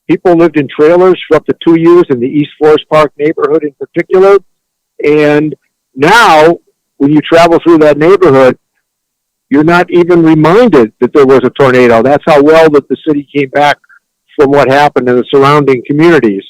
People lived in trailers for up to 2 years in the East Forest Park neighborhood in particular. And now, when you travel through that neighborhood, you're not even reminded that there was a tornado. That's how well that the city came back from what happened in the surrounding communities.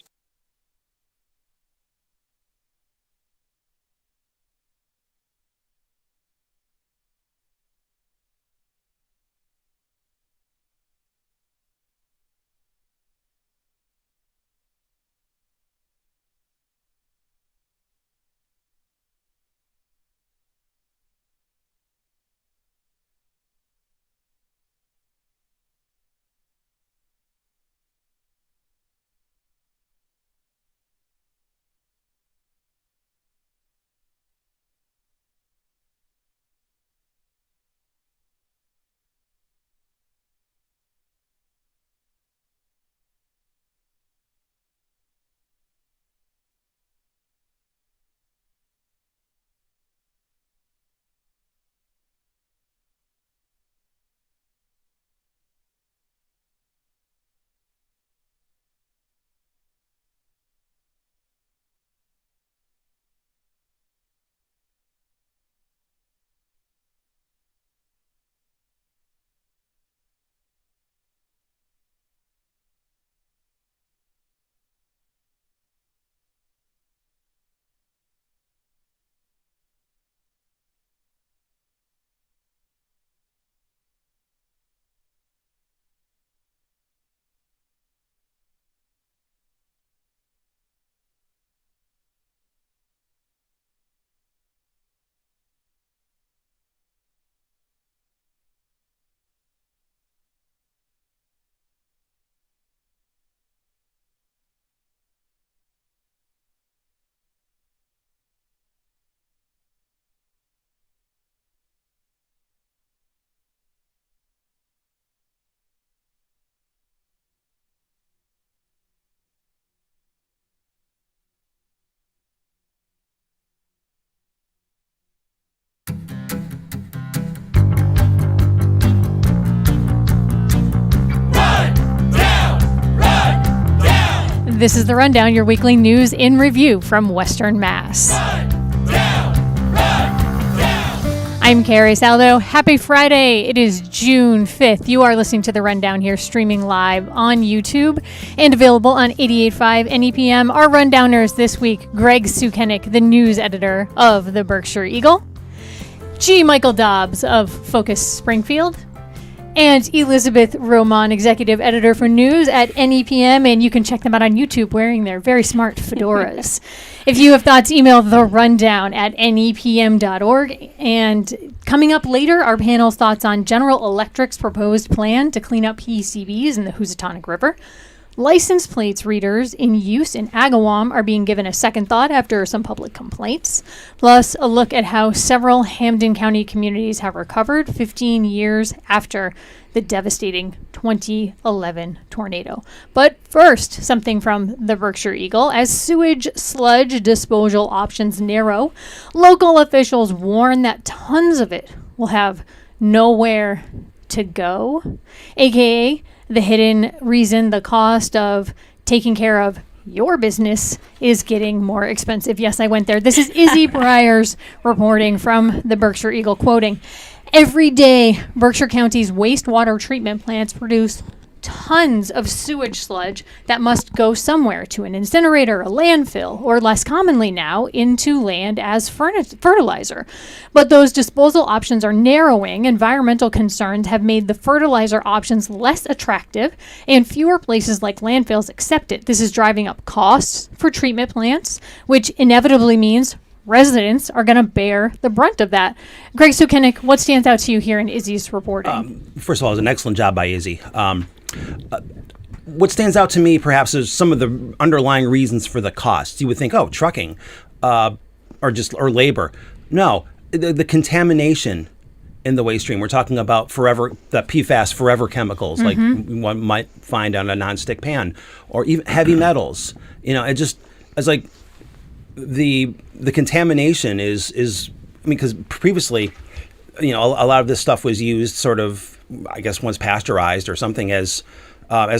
This is The Rundown, your weekly news in review from Western Mass. I'm Carrie Saldo. Happy Friday. It is June 5th. You are listening to The Rundown here, streaming live on YouTube and available on 88.5 NEPM. Our Rundowners this week, Greg Sukiennik, the news editor of the Berkshire Eagle, Michael Dobbs of Focus Springfield, and Elizabeth Román, executive editor for news at NEPM, and you can check them out on YouTube wearing their very smart fedoras. If you have thoughts, email therundown@nepm.org. And coming up later, our panel's thoughts on General Electric's proposed plan to clean up PCBs in the Housatonic River. License plates readers in use in Agawam are being given a second thought after some public complaints. Plus, a look at how several Hampden County communities have recovered 15 years after the devastating 2011 tornado. But first, something from the Berkshire Eagle. As sewage sludge disposal options narrow, local officials warn that tons of it will have nowhere to go, aka the hidden reason the cost of taking care of your business is getting more expensive. Yes, I went there. This is Izzy Bryers reporting from the Berkshire Eagle, quoting, "Every day, Berkshire County's wastewater treatment plants produce tons of sewage sludge that must go somewhere, to an incinerator, a landfill, or less commonly now, into land as fertilizer. But those disposal options are narrowing. Environmental concerns have made the fertilizer options less attractive, and fewer places like landfills accept it. This is driving up costs for treatment plants, which inevitably means residents are going to bear the brunt of that." Greg Sukiennik, what stands out to you here in Izzy's reporting? First of all, it was an excellent job by Izzy. What stands out to me, perhaps, is some of the underlying reasons for the costs. You would think, oh, trucking, or labor. No, the contamination in the waste stream. We're talking about the PFAS forever chemicals, like one might find on a nonstick pan, or even heavy metals. It's like the contamination is. I mean, because previously, a lot of this stuff was used sort of, I guess, once pasteurized or something as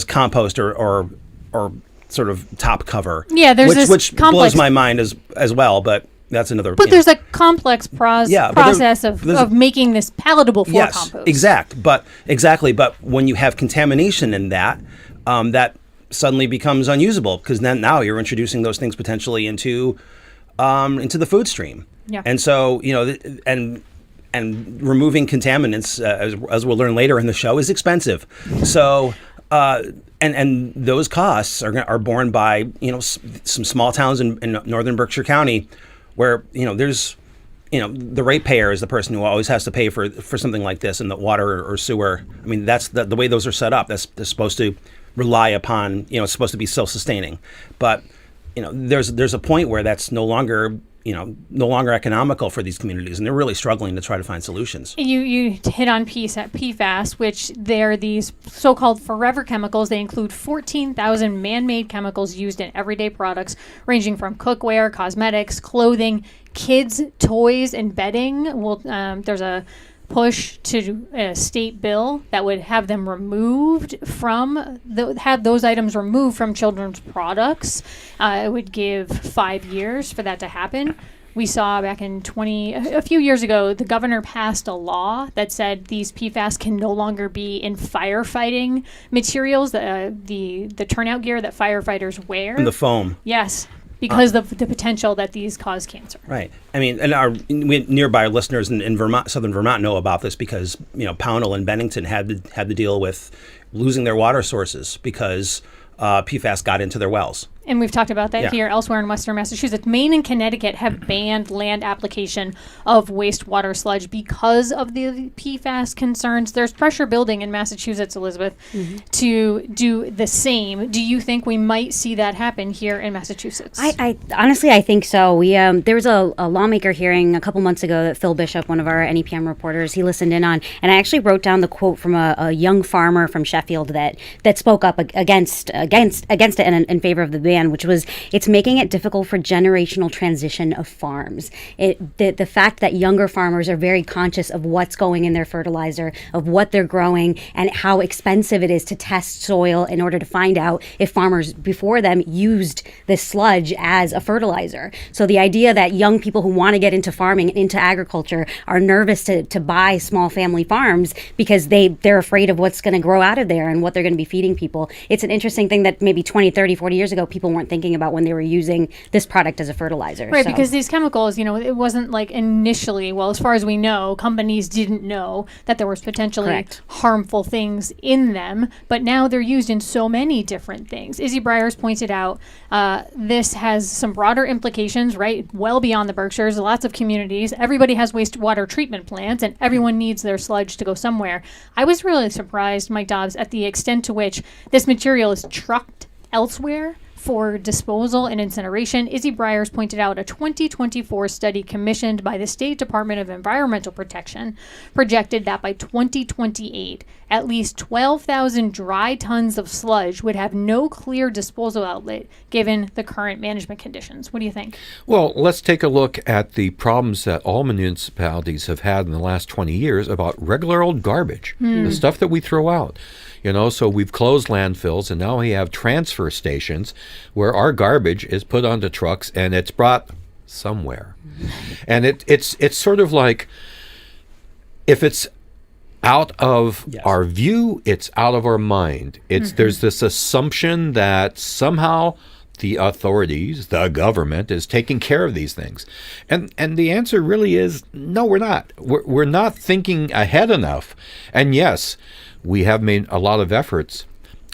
compost or or sort of top cover. Yeah, there's which, this which complex, blows my mind as well, but that's another. But there's a complex process of making this palatable for compost. Exactly. But when you have contamination in that, that suddenly becomes unusable, because then now you're introducing those things potentially into the food stream. Yeah. And so, and removing contaminants, as we'll learn later in the show, is expensive. So, and those costs are borne by some small towns in northern Berkshire County, where there's the ratepayer is the person who always has to pay for something like this, in the water or sewer. I mean, that's the way those are set up. They're supposed to rely upon, it's supposed to be self-sustaining, but there's a point where that's no longer economical for these communities, and they're really struggling to try to find solutions. You hit on PFAS, which they're these so-called forever chemicals. They include 14,000 man-made chemicals used in everyday products, ranging from cookware, cosmetics, clothing, kids' toys, and bedding. There's a push to a state bill that would have them removed have those items removed from children's products. It would give 5 years for that to happen. We saw back in a few years ago, the governor passed a law that said these PFAS can no longer be in firefighting materials, the turnout gear that firefighters wear. And the foam. Yes. Because of the potential that these cause cancer. Right. I mean, and our nearby listeners in Vermont, southern Vermont, know about this, because Pownell and Bennington had to deal with losing their water sources because PFAS got into their wells. And we've talked about that here. Elsewhere in Western Massachusetts, Maine and Connecticut have banned land application of wastewater sludge because of the PFAS concerns. There's pressure building in Massachusetts, Elizabeth, to do the same. Do you think we might see that happen here in Massachusetts? I honestly, I think so. We there was a lawmaker hearing a couple months ago that Phil Bishop, one of our NEPM reporters, he listened in on, and I actually wrote down the quote from a young farmer from Sheffield that spoke up against it and in favor of the ban, which was, it's making it difficult for generational transition of farms. The fact that younger farmers are very conscious of what's going in their fertilizer, of what they're growing, and how expensive it is to test soil in order to find out if farmers before them used this sludge as a fertilizer. So the idea that young people who want to get into farming, into agriculture, are nervous to buy small family farms because they're afraid of what's going to grow out of there and what they're going to be feeding people. It's an interesting thing that maybe 20, 30, 40 years ago people weren't thinking about when they were using this product as a fertilizer. Right, because these chemicals, it wasn't like initially, well, as far as we know, companies didn't know that there was potentially harmful things in them, but now they're used in so many different things. Izzy Briers pointed out this has some broader implications, right, well beyond the Berkshires, lots of communities. Everybody has wastewater treatment plants, and everyone needs their sludge to go somewhere. I was really surprised, Mike Dobbs, at the extent to which this material is trucked elsewhere for disposal and incineration. Izzy Briers pointed out a 2024 study commissioned by the State Department of Environmental Protection projected that by 2028, at least 12,000 dry tons of sludge would have no clear disposal outlet given the current management conditions. What do you think? Well, let's take a look at the problems that all municipalities have had in the last 20 years about regular old garbage, the stuff that we throw out. So we've closed landfills, and now we have transfer stations where our garbage is put onto trucks and it's brought somewhere. And it's sort of like, if it's out of our view, it's out of our mind. There's this assumption that somehow the authorities, the government, is taking care of these things. And the answer really is, no, we're not. We're not thinking ahead enough. And yes, we have made a lot of efforts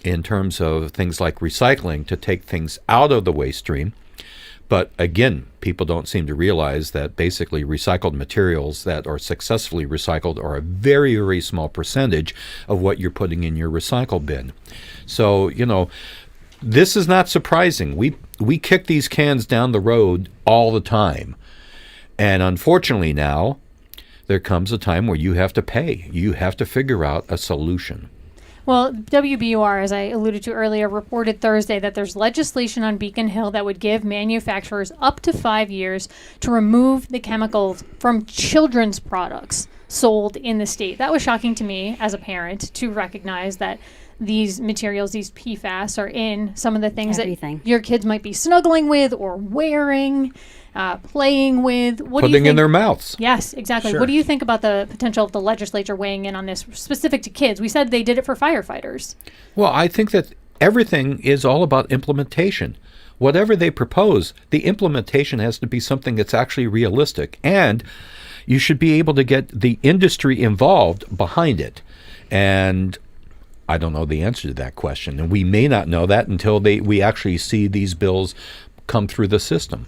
in terms of things like recycling to take things out of the waste stream. But again, people don't seem to realize that basically recycled materials that are successfully recycled are a very, very small percentage of what you're putting in your recycle bin. So, this is not surprising. We kick these cans down the road all the time. And unfortunately now, there comes a time where you have to pay. You have to figure out a solution. Well, WBUR, as I alluded to earlier, reported Thursday that there's legislation on Beacon Hill that would give manufacturers up to 5 years to remove the chemicals from children's products sold in the state. That was shocking to me as a parent to recognize that these materials, these PFAS, are in some of the things Everything. that your kids might be snuggling with or wearing, playing with. What do you Putting think? in their mouths. Yes, exactly. Sure. What do you think about the potential of the legislature weighing in on this specific to kids? We said they did it for firefighters. Well, I think that everything is all about implementation. Whatever they propose, the implementation has to be something that's actually realistic. And you should be able to get the industry involved behind it. And I don't know the answer to that question. And we may not know that until we actually see these bills come through the system.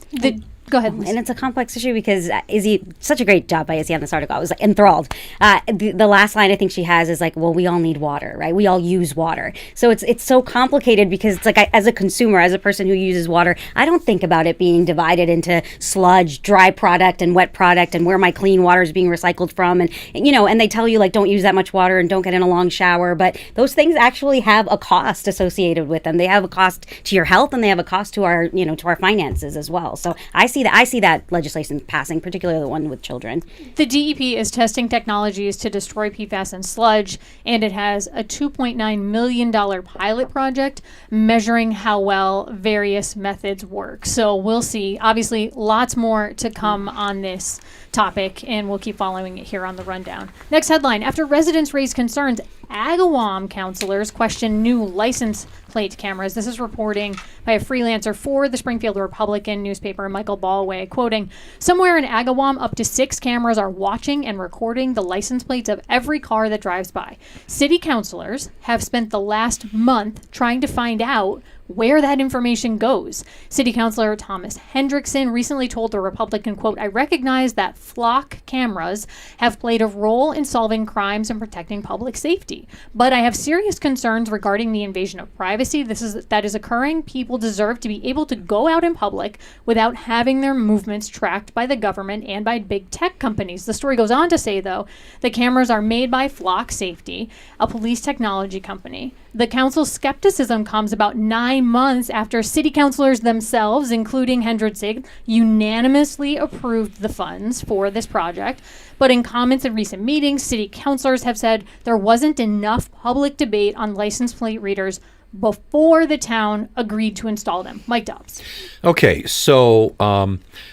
Go ahead, Lisa. And it's a complex issue because Izzy, such a great job by Izzy on this article. I was like, enthralled. The last line I think she has is like, well, we all need water, right? We all use water. So it's so complicated because it's like as a consumer, as a person who uses water, I don't think about it being divided into sludge, dry product, and wet product, and where my clean water is being recycled from. And and they tell you like, don't use that much water and don't get in a long shower. But those things actually have a cost associated with them. They have a cost to your health and they have a cost to our, to our finances as well. So I see that legislation passing, particularly the one with children. The DEP is testing technologies to destroy PFAS and sludge, and it has a $2.9 million pilot project measuring how well various methods work. So we'll see. Obviously, lots more to come on this topic, and we'll keep following it here on the Rundown. Next headline: after residents raise concerns, Agawam counselors question new license plate cameras. This is reporting by a freelancer for the Springfield Republican newspaper, Michael Ballway, quoting, "Somewhere in Agawam, up to 6 cameras are watching and recording the license plates of every car that drives by. City councilors have spent the last month trying to find out where that information goes. City Councilor Thomas Hendrickson recently told the Republican, quote, "I recognize that flock cameras have played a role in solving crimes and protecting public safety. But I have serious concerns regarding the invasion of privacy that is occurring. People deserve to be able to go out in public without having their movements tracked by the government and by big tech companies." The story goes on to say, though, the cameras are made by Flock Safety, a police technology company. The council's skepticism comes about 9 months after city councilors themselves, including Hendrickson, unanimously approved the funds for this project. But in comments in recent meetings, city councilors have said there wasn't enough public debate on license plate readers before the town agreed to install them. Mike Dobbs. Okay, so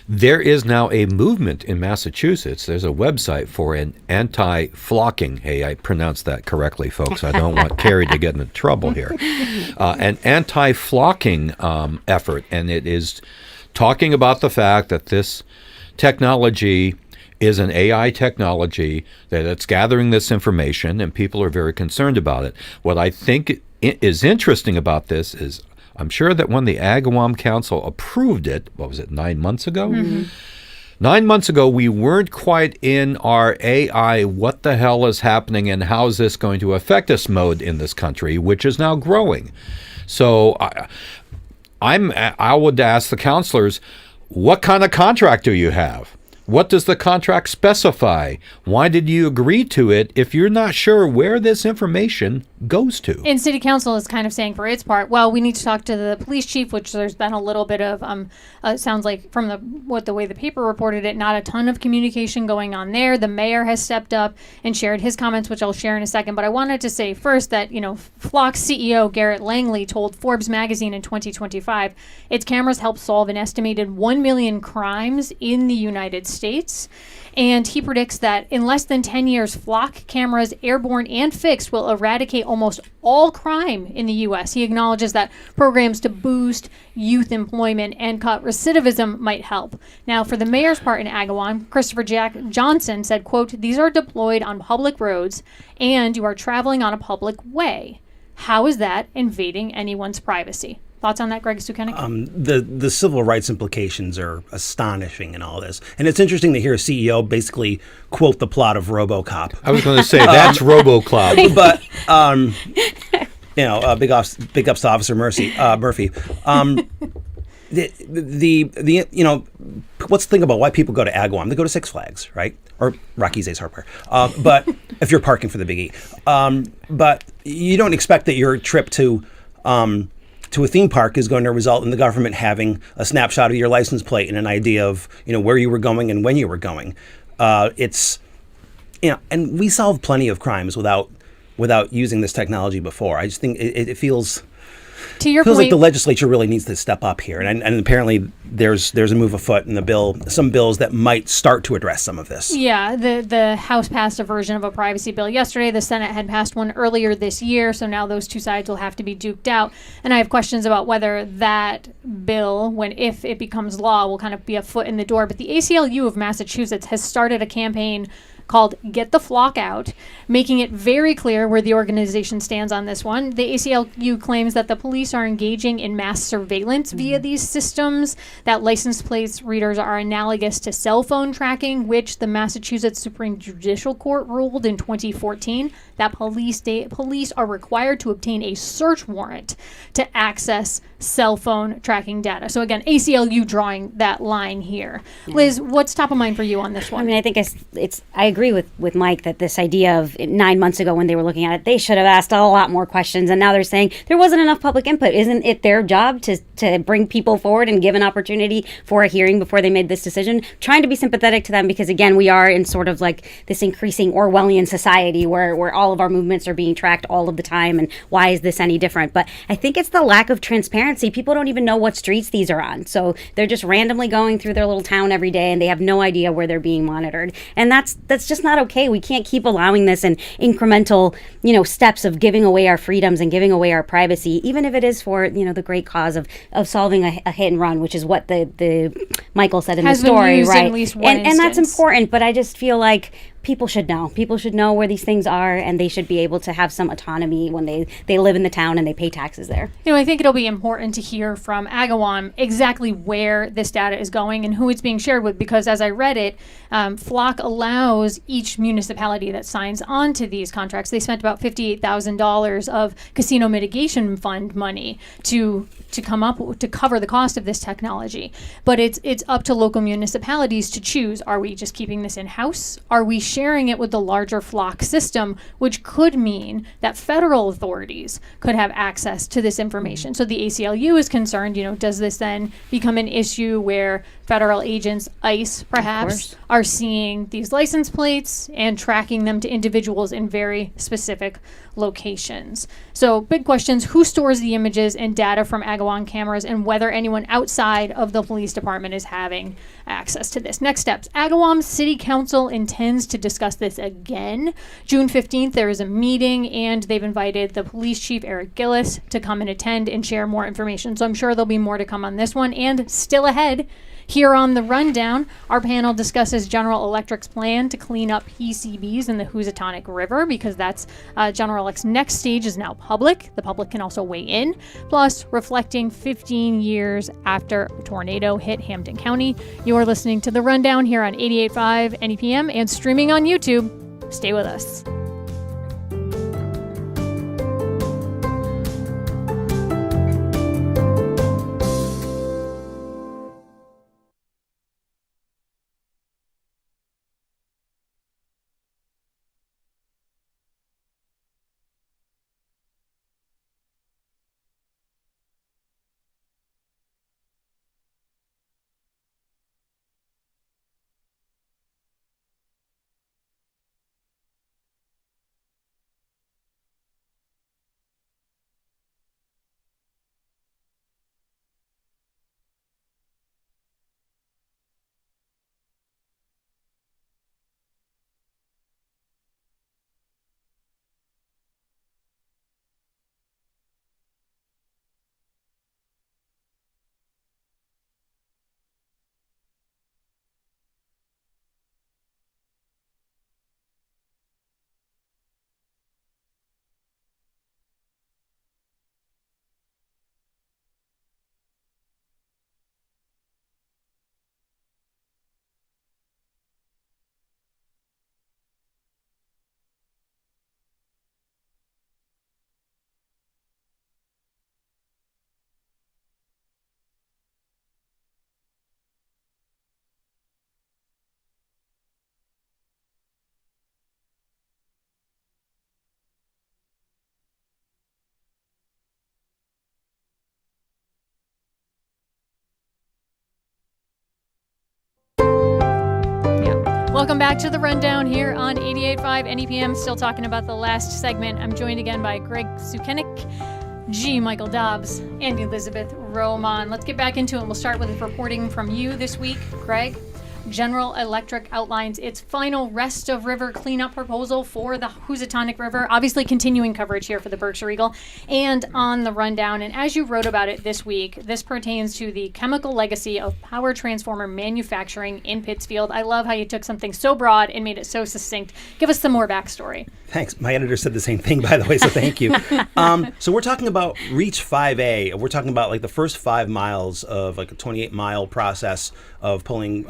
there is now a movement in Massachusetts. There's a website for an anti-flocking. Hey, I pronounced that correctly, folks. I don't want Carrie to get into trouble here. An anti-flocking effort, and it is talking about the fact that this technology is an AI technology, that it's gathering this information, and people are very concerned about it. What I think is interesting about this is I'm sure that when the Agawam Council approved it, 9 months ago? Mm-hmm. 9 months ago, we weren't quite in our AI, what the hell is happening and how is this going to affect us mode in this country, which is now growing. So I would ask the counselors, what kind of contract do you have? What does the contract specify? Why did you agree to it if you're not sure where this information goes to? And City Council is kind of saying for its part, well, we need to talk to the police chief, which there's been a little bit of, sounds like from the way the paper reported it, not a ton of communication going on there. The mayor has stepped up and shared his comments, which I'll share in a second. But I wanted to say first that, Flock's CEO Garrett Langley told Forbes magazine in 2025, its cameras help solve an estimated 1 million crimes in the United States. And he predicts that in less than 10 years, Flock cameras, airborne and fixed, will eradicate almost all crime in the U.S. He acknowledges that programs to boost youth employment and cut recidivism might help. Now, for the mayor's part in Agawam, Christopher Johnson said, quote, "These are deployed on public roads and you are traveling on a public way. How is that invading anyone's privacy?" Thoughts on that, Greg Sukiennik? The civil rights implications are astonishing in all this. And it's interesting to hear a CEO basically quote the plot of RoboCop. I was going to say, that's RoboCop. But, big ups to Officer Murphy. What's the thing about why people go to Agawam? They go to Six Flags, right? Or Rocky's Ace Hardware. But if you're parking for the Big E. But you don't expect that your trip to a theme park is going to result in the government having a snapshot of your license plate and an idea of, where you were going and when you were going. And we solve plenty of crimes without without using this technology before. I just think it feels To your feels like point, the legislature really needs to step up here, and apparently there's a move afoot in the bill, some bills that might start to address some of this. yeah, the House passed a version of a privacy bill yesterday. The Senate had passed one earlier this year, so now those two sides will have to be duked out. And I have questions about whether that bill, if it becomes law, will kind of be a foot in the door. But the ACLU of Massachusetts has started a campaign called Get the Flock Out, making it very clear where the organization stands on this one. The ACLU claims that the police are engaging in mass surveillance via these systems, that license plates readers are analogous to cell phone tracking, which the Massachusetts Supreme Judicial Court ruled in 2014 that police are required to obtain a search warrant to access cell phone tracking data. So again, ACLU drawing that line here. Liz, what's top of mind for you on this one? I mean, I think I agree with Mike that this idea of 9 months ago when they were looking at it, they should have asked a lot more questions. And now they're saying there wasn't enough public input. Isn't it their job to bring people forward and give an opportunity for a hearing before they made this decision? Trying to be sympathetic to them because, again, we are in sort of like this increasing Orwellian society where all of our movements are being tracked all of the time. And why is this any different? But I think it's the lack of transparency. People don't even know what streets these are on. So they're just randomly going through their little town every day and they have no idea where they're being monitored. And that's just not okay. We can't keep allowing this in incremental, steps of giving away our freedoms and giving away our privacy, even if it is for, the great cause of solving a hit and run, which is what the Michael said in the story, right? At least one and that's instance. important, but I just feel like people should know. People should know where these things are, and they should be able to have some autonomy when they live in the town and they pay taxes there. I think it'll be important to hear from Agawam exactly where this data is going and who it's being shared with, because as I read it, Flock allows each municipality that signs on to these contracts. They spent about $58,000 of casino mitigation fund money to cover the cost of this technology. But it's up to local municipalities to choose. Are we just keeping this in-house? Are we sharing it with the larger Flock system, which could mean that federal authorities could have access to this information? So the ACLU is concerned, does this then become an issue where federal agents, ICE perhaps, are seeing these license plates and tracking them to individuals in very specific locations? So big questions: who stores the images and data from Agawam cameras, and whether anyone outside of the police department is having access to this. Next steps: Agawam City Council intends to discuss this again. June 15th, there is a meeting, and they've invited the police chief, Eric Gillis, to come and attend and share more information. So I'm sure there'll be more to come on this one. And still ahead, here on the rundown, our panel discusses General Electric's plan to clean up PCBs in the Housatonic River, because that's General Electric's next stage is now public. The public can also weigh in. Plus, reflecting 15 years after a tornado hit Hampden County. You're listening to The Rundown here on 88.5 NEPM and streaming on YouTube. Stay with us. Welcome back to the Rundown here on 88.5 NEPM. Still talking about the last segment. I'm joined again by Greg Sukiennik, G. Michael Dobbs, and Elizabeth Román. Let's get back into it. We'll start with reporting from you this week, Greg. General Electric outlines its final rest of river cleanup proposal for the Housatonic River. Obviously continuing coverage here for the Berkshire Eagle and on the Rundown. And as you wrote about it this week, this pertains to the chemical legacy of power transformer manufacturing in Pittsfield. I love how you took something so broad and made it so succinct. Give us some more backstory. Thanks. My editor said the same thing, by the way, so thank you. So we're talking about Reach 5A. We're talking about like the first 5 miles of like a 28-mile process of pulling,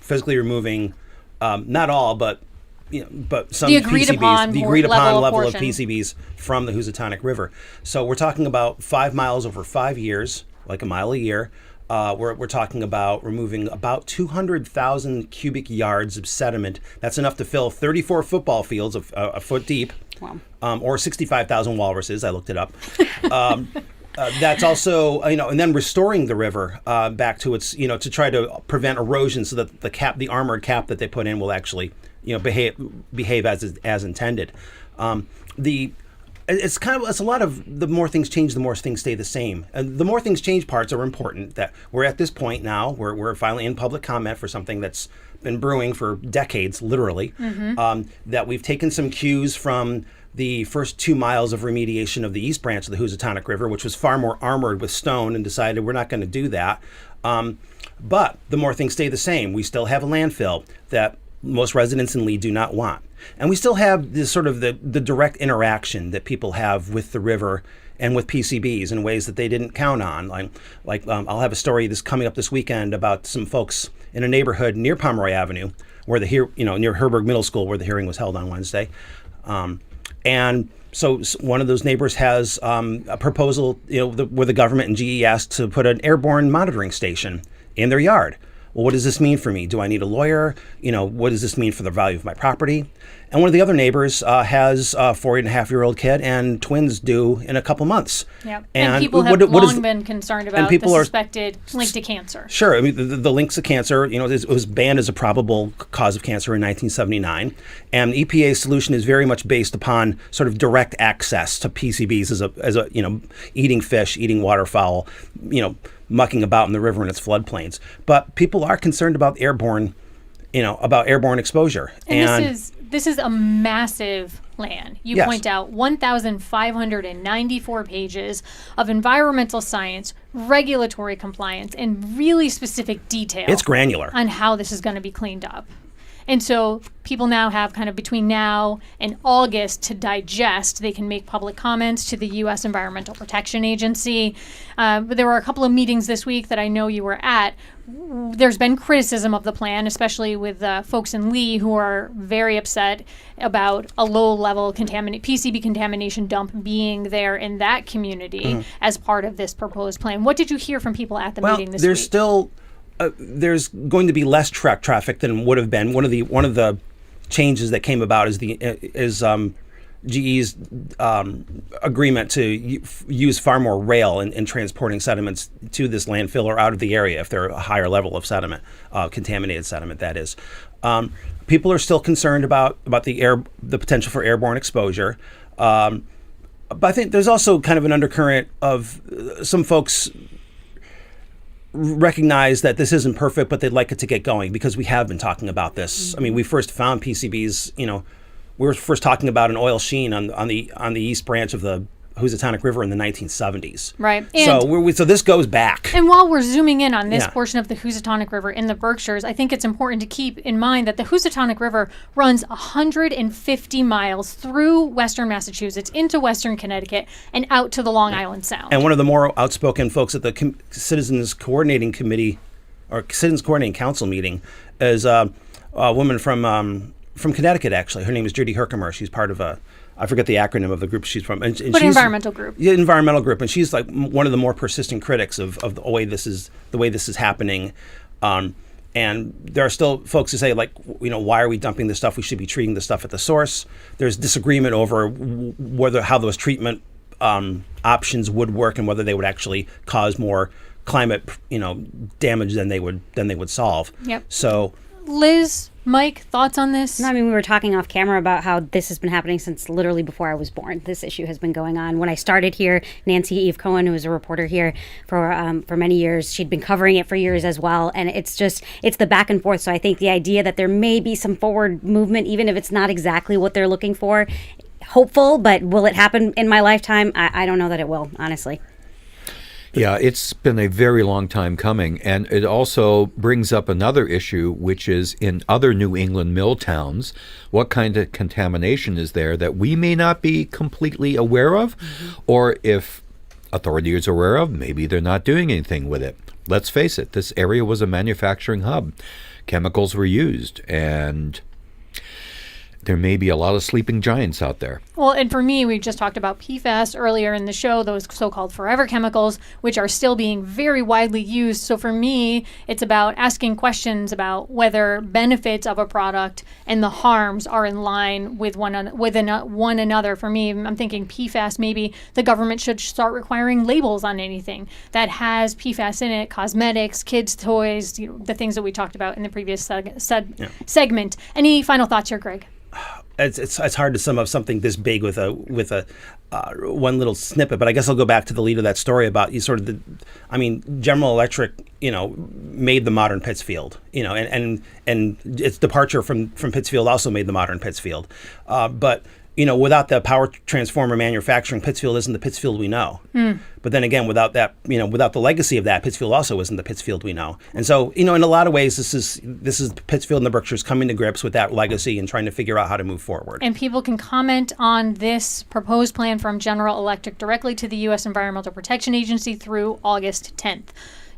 physically removing, not all, but some the agreed PCBs, upon the agreed upon level of portion. PCBs from the Housatonic River. So we're talking about 5 miles over 5 years, like a mile a year. We're talking about removing about 200,000 cubic yards of sediment. That's enough to fill 34 football fields a foot deep, Wow. or 65,000 walruses. I looked it up. That's also, and then restoring the river back to its, to try to prevent erosion, so that the armored cap that they put in will actually, behave as intended. It's a lot of the more things change, the more things stay the same. And the more things change parts are important. That we're at this point now, we're finally in public comment for something that's been brewing for decades, literally. That we've taken some cues from the first 2 miles of remediation of the east branch of the Housatonic River, which was far more armored with stone, and decided we're not going to do that. But the more things stay the same. We still have a landfill that most residents in Lee do not want. And we still have this sort of the direct interaction that people have with the river and with PCBs in ways that they didn't count on. I'll have a story coming up this weekend about some folks in a neighborhood near Pomeroy Avenue, where near Herberg Middle School, where the hearing was held on Wednesday. And so one of those neighbors has a proposal, where the government and GE asked to put an airborne monitoring station in their yard. Well, what does this mean for me? Do I need a lawyer? What does this mean for the value of my property? And one of the other neighbors has a 4.5-year-old kid, and twins due in a couple months. Yep. And people have long been concerned about the suspected link to cancer. Sure. I mean, the links to cancer, it was banned as a probable cause of cancer in 1979. And the EPA's solution is very much based upon sort of direct access to PCBs as a eating fish, eating waterfowl, mucking about in the river and its floodplains. But people are concerned about airborne exposure. And this is a massive land. You Yes. point out 1,594 pages of environmental science, regulatory compliance, and really specific detail. It's granular. On how this is going to be cleaned up. And so people now have kind of between now and August to digest. They can make public comments to the U.S. Environmental Protection Agency. But there were a couple of meetings this week that I know you were at. There's been criticism of the plan, especially with folks in Lee who are very upset about a low-level PCB contamination dump being there in that community as part of this proposed plan. What did you hear from people at the meeting this week? There's still there's going to be less truck traffic than would have been. One of the changes that came about is GE's agreement to use far more rail in transporting sediments to this landfill or out of the area if they're a higher level of sediment, contaminated sediment, that is. People are still concerned about the potential for airborne exposure. But I think there's also kind of an undercurrent of some folks recognize that this isn't perfect, but they'd like it to get going, because we have been talking about this. I mean, we first found PCBs, we were first talking about an oil sheen on the east branch of the Housatonic River in the 1970s. Right. And so this goes back. And while we're zooming in on this portion of the Housatonic River in the Berkshires, I think it's important to keep in mind that the Housatonic River runs 150 miles through western Massachusetts into western Connecticut and out to the Long Island Sound. And one of the more outspoken folks at the Citizens Coordinating Committee or Citizens Coordinating Council meeting is a woman from Connecticut, actually. Her name is Judy Herkimer. She's part of I forget the acronym of the group she's from. But environmental group. Yeah, environmental group. And she's like one of the more persistent critics of the way this is happening. And there are still folks who say, why are we dumping this stuff? We should be treating the stuff at the source. There's disagreement over how those treatment options would work and whether they would actually cause more climate, damage than they would solve. Yep. So Liz Mike, thoughts on this? No, I mean, we were talking off camera about how this has been happening since literally before I was born. This issue has been going on. When I started here, Nancy Eve Cohen, who was a reporter here for many years, she'd been covering it for years as well. And it's the back and forth. So I think the idea that there may be some forward movement, even if it's not exactly what they're looking for, hopeful, but will it happen in my lifetime? I don't know that it will, honestly. Yeah, it's been a very long time coming, and it also brings up another issue, which is in other New England mill towns, what kind of contamination is there that we may not be completely aware of, or if authorities are aware of, maybe they're not doing anything with it. Let's face it, this area was a manufacturing hub. Chemicals were used, and there may be a lot of sleeping giants out there. Well, and for me, we just talked about PFAS earlier in the show, those so-called forever chemicals, which are still being very widely used. So for me, it's about asking questions about whether benefits of a product and the harms are in line with one another. For me, I'm thinking PFAS, maybe the government should start requiring labels on anything that has PFAS in it, cosmetics, kids' toys, the things that we talked about in the previous segment. Any final thoughts here, Greg? It's hard to sum up something this big with a one little snippet, but I guess I'll go back to the lead of that story about General Electric, made the modern Pittsfield, and its departure from Pittsfield also made the modern Pittsfield, but without the power transformer manufacturing, Pittsfield isn't the Pittsfield we know. But then again, without that, without the legacy of that, Pittsfield also isn't the Pittsfield we know. And so, in a lot of ways, this is Pittsfield and the Berkshires coming to grips with that legacy and trying to figure out how to move forward. And people can comment on this proposed plan from General Electric directly to the U.S. Environmental Protection Agency through August 10th.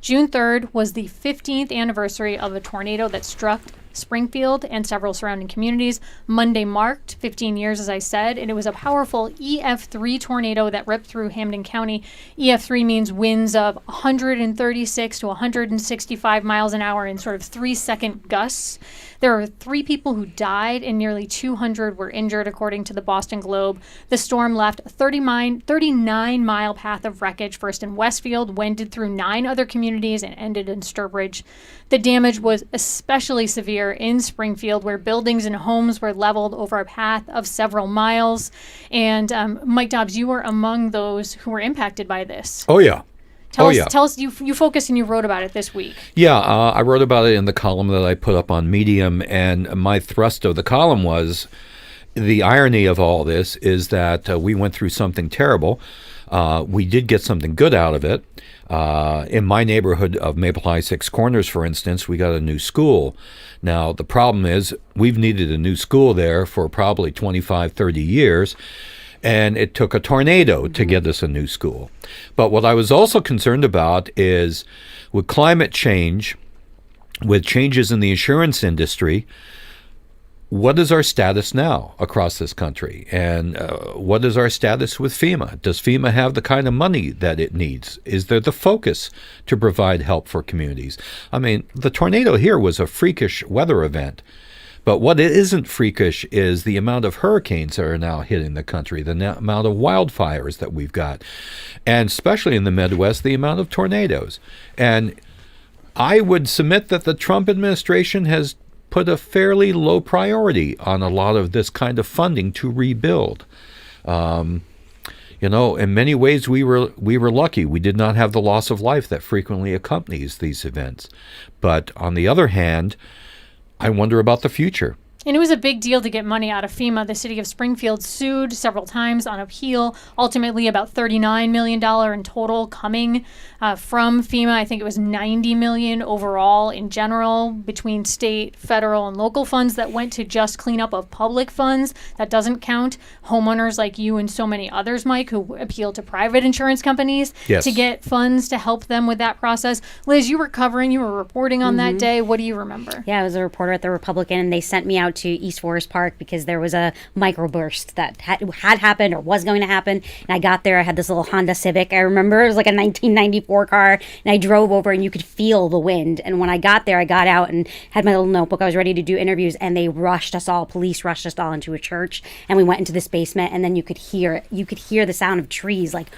June 3rd was the 15th anniversary of a tornado that struck Springfield and several surrounding communities. Monday marked 15 years, as I said, and it was a powerful EF3 tornado that ripped through Hampden County. EF3 means winds of 136 to 165 miles an hour in sort of 3-second gusts. There were 3 people who died and nearly 200 were injured, according to the Boston Globe. The storm left a 39-mile path of wreckage, first in Westfield, wended through 9 other communities, and ended in Sturbridge. The damage was especially severe in Springfield, where buildings and homes were leveled over a path of several miles. And Mike Dobbs, you were among those who were impacted by this. Oh, yeah. Tell us, you focused and you wrote about it this week. Yeah, I wrote about it in the column that I put up on Medium, and my thrust of the column was the irony of all this is that we went through something terrible. We did get something good out of it. In my neighborhood of Maple High Six Corners, for instance, we got a new school. Now, the problem is we've needed a new school there for probably 25, 30 years. And it took a tornado to get us a new school. But what I was also concerned about is with climate change, with changes in the insurance industry, what is our status now across this country? And what is our status with FEMA? Does FEMA have the kind of money that it needs? Is there the focus to provide help for communities? I mean, the tornado here was a freakish weather event. But what isn't freakish is the amount of hurricanes that are now hitting the country, the amount of wildfires that we've got, and especially in the Midwest, the amount of tornadoes. And I would submit that the Trump administration has put a fairly low priority on a lot of this kind of funding to rebuild. In many ways, we were lucky. We did not have the loss of life that frequently accompanies these events. But on the other hand, I wonder about the future. And it was a big deal to get money out of FEMA. The city of Springfield sued several times on appeal, ultimately about $39 million in total coming from FEMA. I think it was $90 million overall in general between state, federal, and local funds that went to just cleanup of public funds. That doesn't count homeowners like you and so many others, Mike, who appealed to private insurance companies to get funds to help them with that process. Liz, you were reporting on that day. What do you remember? Yeah, I was a reporter at the Republican, and they sent me out out to East Forest Park because there was a microburst that had happened or was going to happen. And I got there. I had this little Honda Civic. I remember it was like a 1994 car. And I drove over and you could feel the wind. And when I got there, I got out and had my little notebook. I was ready to do interviews, and they rushed us all. Police rushed us all into a church, and we went into this basement, and then you could hear it. You could hear the sound of trees like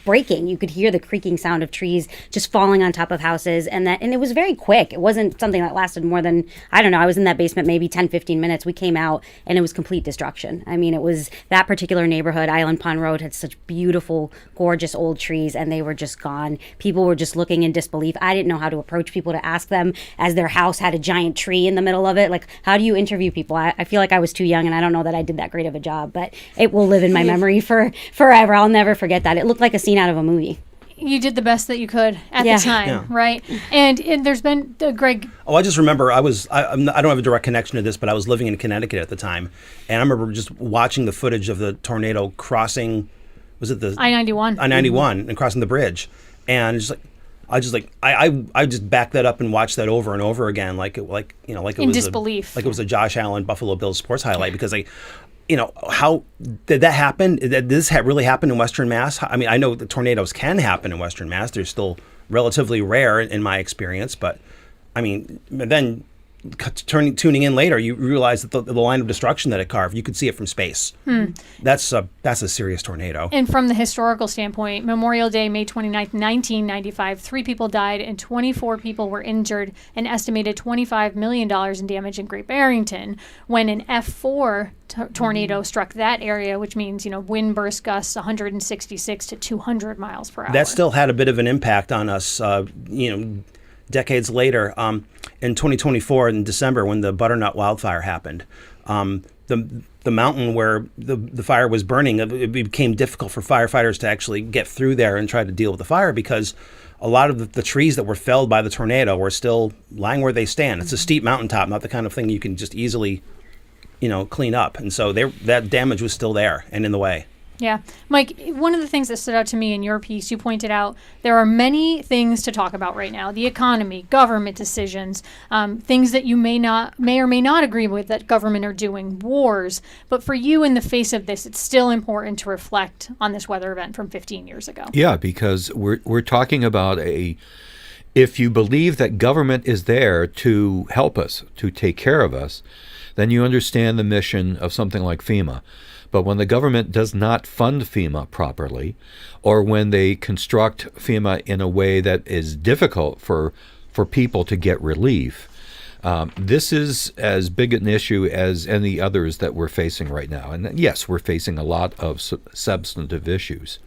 breaking. You could hear the creaking sound of trees just falling on top of houses, and it was very quick. It wasn't something that lasted more than, I don't know, I was in that basement maybe 10, 15 minutes. We came out and it was complete destruction. I mean, it was that particular neighborhood, Island Pond Road, had such beautiful, gorgeous old trees, and they were just gone. People were just looking in disbelief. I didn't know how to approach people to ask them, as their house had a giant tree in the middle of it. Like, how do you interview people? I feel like I was too young, and I don't know that I did that great of a job, but it will live in my memory for forever. I'll never forget that. It looked like a scene out of a movie. You did the best that you could at the time, right? And there's been, Greg. Oh, I just remember I don't have a direct connection to this, but I was living in Connecticut at the time, and I remember just watching the footage of the tornado crossing, was it the I-91? I-91 and crossing the bridge, and I just backed that up and watched that over and over again, like it was disbelief, like it was a Josh Allen Buffalo Bills sports highlight, because how did that happen? Did this really happen in Western Mass? I mean, I know the tornadoes can happen in Western Mass. They're still relatively rare in my experience, but I mean, then tuning in later, you realize that the line of destruction that it carved, you could see it from space. That's a serious tornado. And from the historical standpoint, Memorial Day, May 29th, 1995, 3 people died and 24 people were injured, an estimated $25 million in damage in Great Barrington, when an F4 tornado struck that area, which means, wind burst gusts 166 to 200 miles per hour. That still had a bit of an impact on us, decades later. In 2024, in December, when the Butternut wildfire happened, the mountain where the fire was burning, it became difficult for firefighters to actually get through there and try to deal with the fire, because a lot of the trees that were felled by the tornado were still lying where they stand. It's a steep mountaintop, not the kind of thing you can just easily, clean up. And so that damage was still there and in the way. Yeah. Mike, one of the things that stood out to me in your piece, you pointed out there are many things to talk about right now. The economy, government decisions, things that you may or may not agree with that government are doing, wars. But for you, in the face of this, it's still important to reflect on this weather event from 15 years ago. Yeah, because we're talking about if you believe that government is there to help us, to take care of us, then you understand the mission of something like FEMA. But when the government does not fund FEMA properly, or when they construct FEMA in a way that is difficult for people to get relief, this is as big an issue as any others that we're facing right now. And yes, we're facing a lot of substantive issues.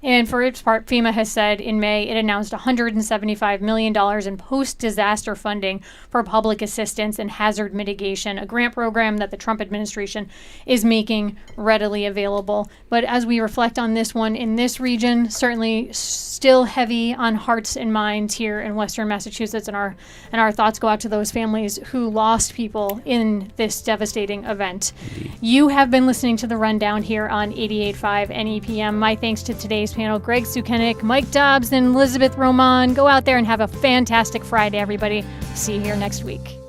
And for its part, FEMA has said in May it announced $175 million in post-disaster funding for public assistance and hazard mitigation, a grant program that the Trump administration is making readily available. But as we reflect on this one in this region, certainly still heavy on hearts and minds here in Western Massachusetts, and our thoughts go out to those families who lost people in this devastating event. You have been listening to The Rundown here on 88.5 NEPM. My thanks to today's panel, Greg Sukiennik, Mike Dobbs, and Elizabeth Román. Go out there and have a fantastic Friday, everybody. See you here next week.